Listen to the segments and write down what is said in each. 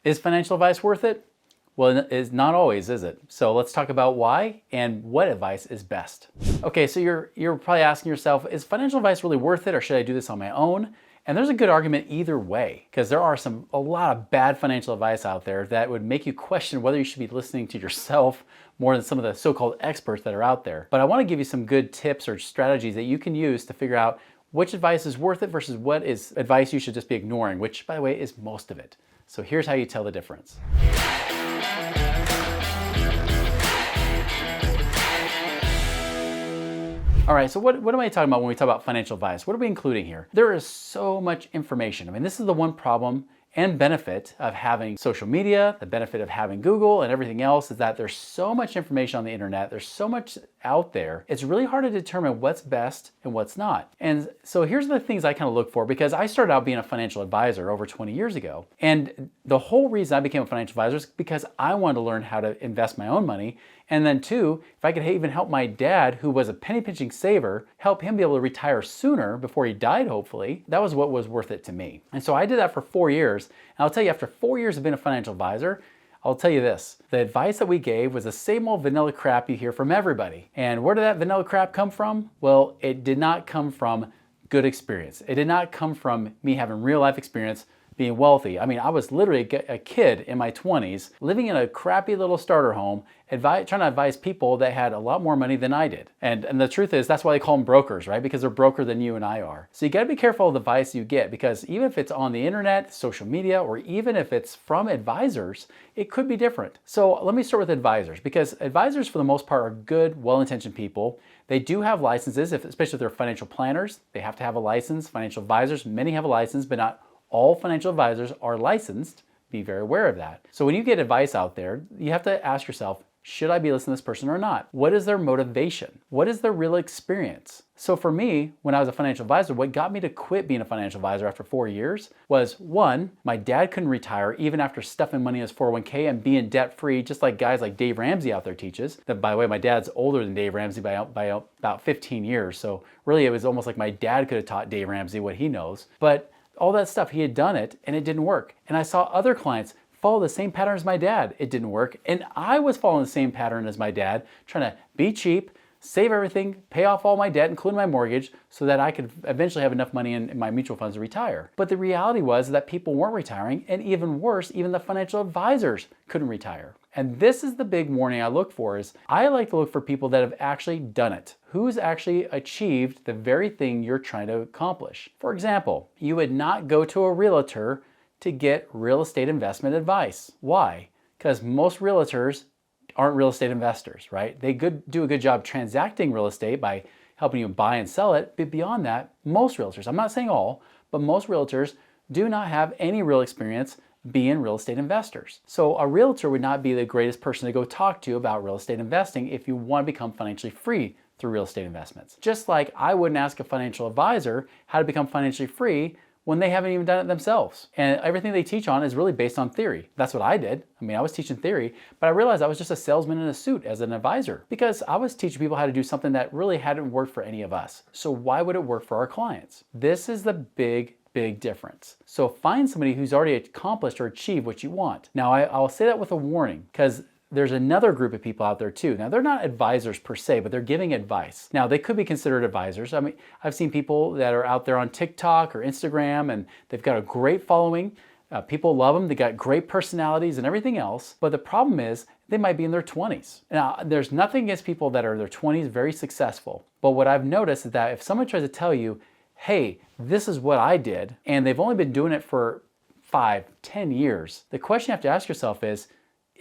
Is financial advice worth it? Well, it's not always, is it? So let's talk about why and what advice is best. Okay, so you're probably asking yourself, is financial advice really worth it, or should I do this on my own? And there's a good argument either way, because there are a lot of bad financial advice out there that would make you question whether you should be listening to yourself more than some of the so-called experts that are out there. But I want to give you some good tips or strategies that you can use to figure out which advice is worth it versus what is advice you should just be ignoring, which, by the way, is most of it. So here's how you tell the difference. All right, so what am I talking about when we talk about financial advice? What are we including here? There is so much information. I mean, this is the one problem and benefit of having social media, the benefit of having Google and everything else is that there's so much information on the internet, there's so much out there, it's really hard to determine what's best and what's not. And so here's the things I kind of look for, because I started out being a financial advisor over 20 years ago. And the whole reason I became a financial advisor is because I wanted to learn how to invest my own money. And then two, if I could even help my dad, who was a penny pinching saver, help him be able to retire sooner before he died, hopefully, that was what was worth it to me. And so I did that for 4 years. And I'll tell you, after 4 years of being a financial advisor, I'll tell you this, the advice that we gave was the same old vanilla crap you hear from everybody. And where did that vanilla crap come from? Well, it did not come from good experience. It did not come from me having real life experience being wealthy. I mean, I was literally a kid in my 20s, living in a crappy little starter home, trying to advise people that had a lot more money than I did. And the truth is, that's why they call them brokers, right? Because they're broker than you and I are. So you gotta be careful of the advice you get, because even if it's on the internet, social media, or even if it's from advisors, it could be different. So let me start with advisors, because advisors for the most part are good, well-intentioned people. They do have licenses, especially if they're financial planners, they have to have a license. Financial advisors, many have a license, but not all financial advisors are licensed. Be very aware of that. So when you get advice out there, you have to ask yourself, should I be listening to this person or not? What is their motivation? What is their real experience? So for me, when I was a financial advisor, what got me to quit being a financial advisor after 4 years was, one, my dad couldn't retire even after stuffing money in his 401k and being debt-free, just like guys like Dave Ramsey out there teaches. That, by the way, my dad's older than Dave Ramsey by about 15 years. So really it was almost like my dad could have taught Dave Ramsey what he knows. But all that stuff, he had done it and it didn't work. And I saw other clients follow the same pattern as my dad. It didn't work. And I was following the same pattern as my dad, trying to be cheap, save everything, pay off all my debt, including my mortgage, so that I could eventually have enough money in my mutual funds to retire. But the reality was that people weren't retiring, and even worse, even the financial advisors couldn't retire. And this is the big warning I look for, is I like to look for people that have actually done it. Who's actually achieved the very thing you're trying to accomplish. For example, you would not go to a realtor to get real estate investment advice. Why? Because most realtors aren't real estate investors, right? They do a good job transacting real estate by helping you buy and sell it. But beyond that, most realtors, I'm not saying all, but most realtors do not have any real experience being real estate investors. So a realtor would not be the greatest person to go talk to about real estate investing if you want to become financially free through real estate investments. Just like I wouldn't ask a financial advisor how to become financially free when they haven't even done it themselves. And everything they teach on is really based on theory. That's what I did. I mean, I was teaching theory, but I realized I was just a salesman in a suit as an advisor, because I was teaching people how to do something that really hadn't worked for any of us. So why would it work for our clients? This is the big difference. So find somebody who's already accomplished or achieved what you want. Now, I'll say that with a warning, because there's another group of people out there too. Now, they're not advisors per se, but they're giving advice. Now, they could be considered advisors. I mean, I've seen people that are out there on TikTok or Instagram, and they've got a great following. People love them. They got great personalities and everything else. But the problem is they might be in their 20s. Now, there's nothing against people that are in their 20s very successful. But what I've noticed is that if someone tries to tell you, hey, this is what I did, and they've only been doing it for 5, 10 years, the question you have to ask yourself is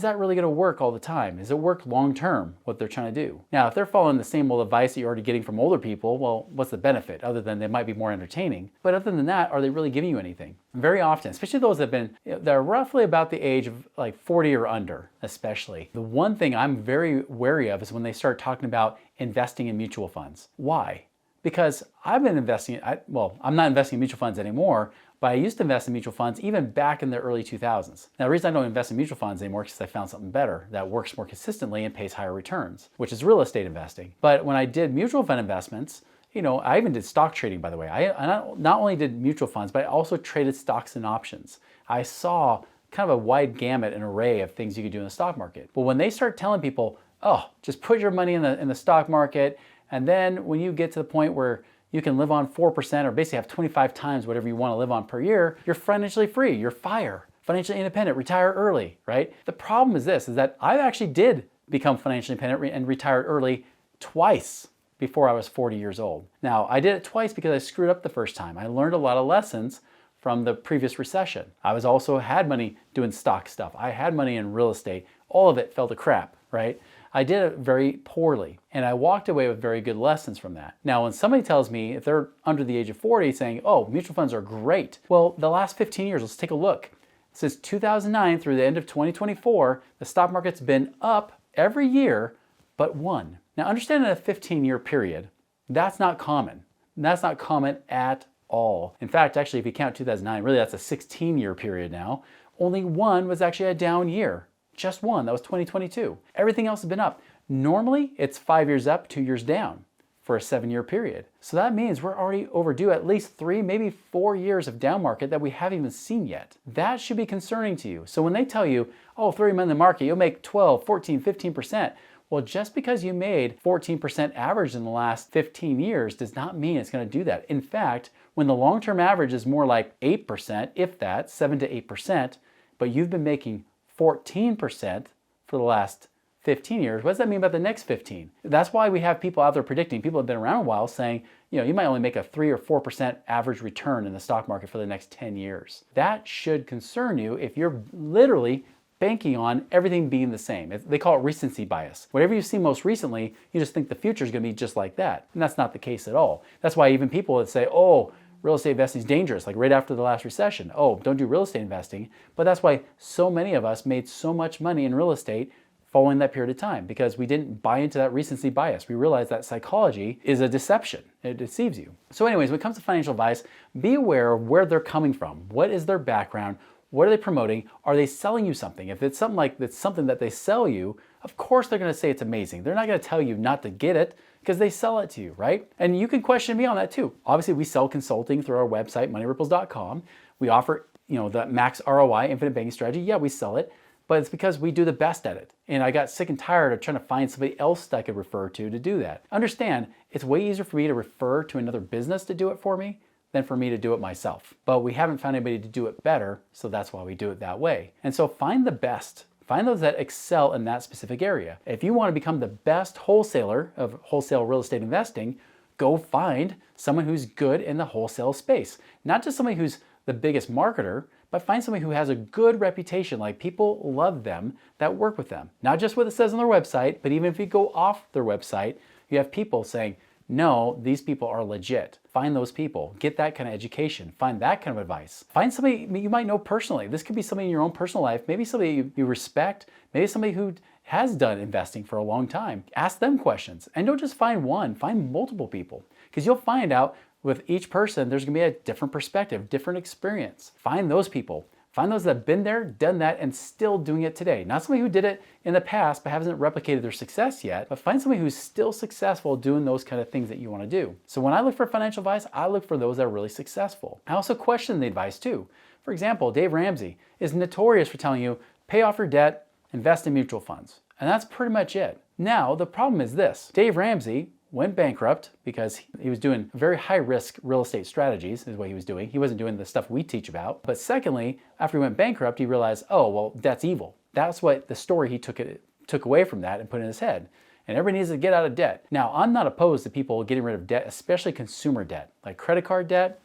that really going to work all the time? Does it work long term, what they're trying to do? Now, if they're following the same old advice that you're already getting from older people, well, what's the benefit other than they might be more entertaining? But other than that, are they really giving you anything? Very often, especially those that have been, that are roughly about the age of like 40 or under, especially. The one thing I'm very wary of is when they start talking about investing in mutual funds. Why? Because I've been investing, I'm not investing in mutual funds anymore, but I used to invest in mutual funds even back in the early 2000s. Now, the reason I don't invest in mutual funds anymore is because I found something better that works more consistently and pays higher returns, which is real estate investing. But when I did mutual fund investments, I even did stock trading, by the way. I not only did mutual funds, but I also traded stocks and options. I saw kind of a wide gamut and array of things you could do in the stock market. But when they start telling people, oh, just put your money in the stock market, and then when you get to the point where you can live on 4% or basically have 25 times whatever you want to live on per year, you're financially free, you're FIRE, financially independent, retire early, right? The problem is this, is that I actually did become financially independent and retired early twice before I was 40 years old. Now, I did it twice because I screwed up the first time. I learned a lot of lessons from the previous recession. I was also had money doing stock stuff. I had money in real estate. All of it fell to crap, right? I did it very poorly, and I walked away with very good lessons from that. Now, when somebody tells me, if they're under the age of 40, saying, oh, mutual funds are great. Well, the last 15 years, let's take a look. Since 2009 through the end of 2024, the stock market's been up every year but one. Now, understand in a 15-year period, that's not common. That's not common at all. In fact, actually, if you count 2009, really that's a 16-year period now. Only one was actually a down year. Just one, that was 2022. Everything else has been up. Normally, it's 5 years up, 2 years down for a 7-year period. So that means we're already overdue at least 3, maybe 4 years of down market that we haven't even seen yet. That should be concerning to you. So when they tell you, oh, 30 months in the market, you'll make 12, 14, 15%. Well, just because you made 14% average in the last 15 years does not mean it's going to do that. In fact, when the long-term average is more like 8%, if that, 7 to 8%, but you've been making 14% for the last 15 years, what does that mean about the next 15? That's why we have people out there predicting, people have been around a while saying, you know, you might only make a 3 or 4% average return in the stock market for the next 10 years. That should concern you if you're literally banking on everything being the same. They call it recency bias. Whatever you've seen most recently, you just think the future is going to be just like that. And that's not the case at all. That's why even people that say, oh, real estate investing is dangerous, like right after the last recession. Oh, don't do real estate investing. But that's why so many of us made so much money in real estate following that period of time, because we didn't buy into that recency bias. We realized that psychology is a deception. It deceives you. So anyways, when it comes to financial advice, be aware of where they're coming from. What is their background? What are they promoting? Are they selling you something? If it's something that they sell you, of course they're going to say it's amazing. They're not going to tell you not to get it because they sell it to you, right? And you can question me on that too. Obviously, we sell consulting through our website, moneyripples.com. We offer, the max ROI, infinite banking strategy. Yeah, we sell it, but it's because we do the best at it. And I got sick and tired of trying to find somebody else that I could refer to do that. Understand, it's way easier for me to refer to another business to do it for me than for me to do it myself. But we haven't found anybody to do it better, so that's why we do it that way. And so find the best. Find those that excel in that specific area. If you want to become the best wholesaler of wholesale real estate investing, go find someone who's good in the wholesale space. Not just somebody who's the biggest marketer, but find somebody who has a good reputation, like people love them that work with them. Not just what it says on their website, but even if you go off their website, you have people saying, no, these people are legit. Find those people. Get that kind of education. Find that kind of advice. Find somebody you might know personally. This could be somebody in your own personal life, maybe somebody you respect, maybe somebody who has done investing for a long time. Ask them questions. And don't just find one, find multiple people. Because you'll find out with each person, there's going to be a different perspective, different experience. Find those people. Find those that have been there, done that, and still doing it today. Not somebody who did it in the past but hasn't replicated their success yet, but find somebody who's still successful doing those kind of things that you want to do. So when I look for financial advice, I look for those that are really successful. I also question the advice too. For example, Dave Ramsey is notorious for telling you, pay off your debt, invest in mutual funds. And that's pretty much it. Now, the problem is this. Dave Ramsey went bankrupt because he was doing very high-risk real estate strategies is what he was doing. He wasn't doing the stuff we teach about. But secondly, after he went bankrupt, he realized, oh, well, that's evil. That's what the story he took away from that and put in his head. And everybody needs to get out of debt. Now, I'm not opposed to people getting rid of debt, especially consumer debt. Like credit card debt,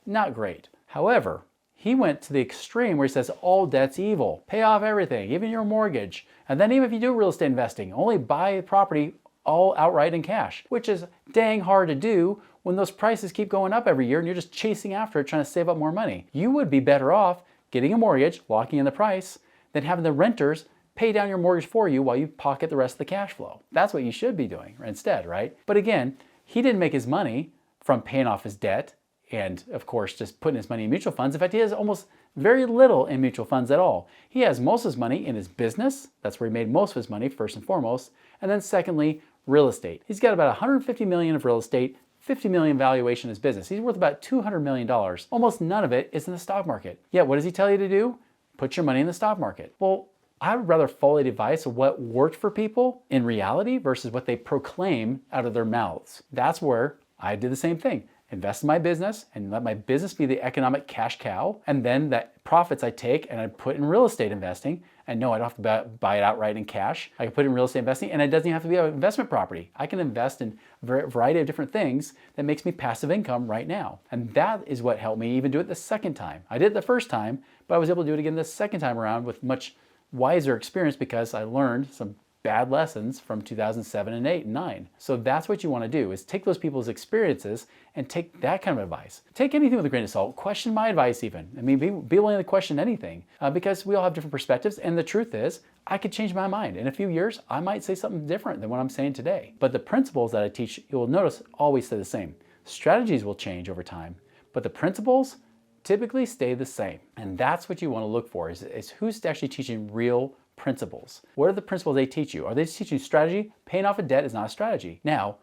not great. However, he went to the extreme where he says all debt's evil. Pay off everything, even your mortgage. And then even if you do real estate investing, only buy a property all outright in cash, which is dang hard to do when those prices keep going up every year and you're just chasing after it trying to save up more money. You would be better off getting a mortgage, locking in the price, than having the renters pay down your mortgage for you while you pocket the rest of the cash flow. That's what you should be doing instead, right? But again, he didn't make his money from paying off his debt and, of course, just putting his money in mutual funds. In fact, he has almost very little in mutual funds at all. He has most of his money in his business. That's where he made most of his money, first and foremost. And then secondly, real estate. He's got about $150 million of real estate, $50 million valuation in his business. He's worth about $200 million. Almost none of it is in the stock market. Yet, what does he tell you to do? put your money in the stock market. Well, I would rather follow the advice of what worked for people in reality versus what they proclaim out of their mouths. That's where I did the same thing. Invest in my business and let my business be the economic cash cow. And then that profits I take and I put in real estate investing. And no, I don't have to buy it outright in cash. I can put it in real estate investing, and it doesn't even have to be an investment property. I can invest in a variety of different things that makes me passive income right now. And that is what helped me even do it the second time. I did it the first time, but I was able to do it again the second time around with much wiser experience because I learned some bad lessons from 2007 and 8 and 9. So that's what you want to do, is take those people's experiences and take that kind of advice. Take anything with a grain of salt. Question my advice even. I mean, be willing to question anything because we all have different perspectives. And the truth is, I could change my mind. In a few years, I might say something different than what I'm saying today. But the principles that I teach, you will notice, always stay the same. Strategies will change over time, but the principles typically stay the same. And that's what you want to look for, is who's actually teaching real principles. What are the principles they teach you? Are they teaching strategy? Paying off a debt is not a strategy. Now,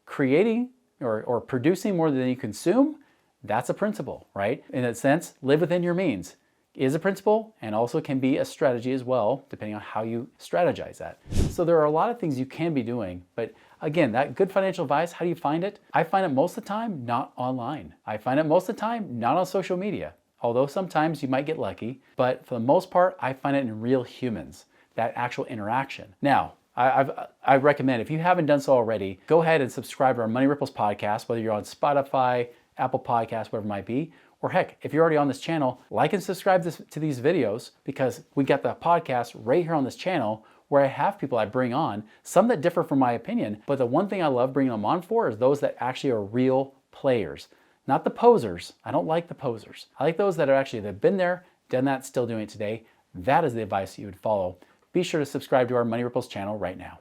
creating or producing more than you consume, that's a principle, right? In that sense, live within your means is a principle and also can be a strategy as well, depending on how you strategize that. So there are a lot of things you can be doing, but again, that good financial advice, how do you find it? I find it most of the time not online. I find it most of the time not on social media. Although sometimes you might get lucky, but for the most part, I find it in real humans, that actual interaction. Now, I recommend, if you haven't done so already, go ahead and subscribe to our Money Ripples podcast, whether you're on Spotify, Apple Podcasts, whatever it might be, or heck, if you're already on this channel, like and subscribe to these videos because we got the podcast right here on this channel where I have people I bring on, some that differ from my opinion, but the one thing I love bringing them on for is those that actually are real players. Not the posers. I don't like the posers. I like those that are actually, they've been there, done that, still doing it today. That is the advice you would follow. Be sure to subscribe to our Money Ripples channel right now.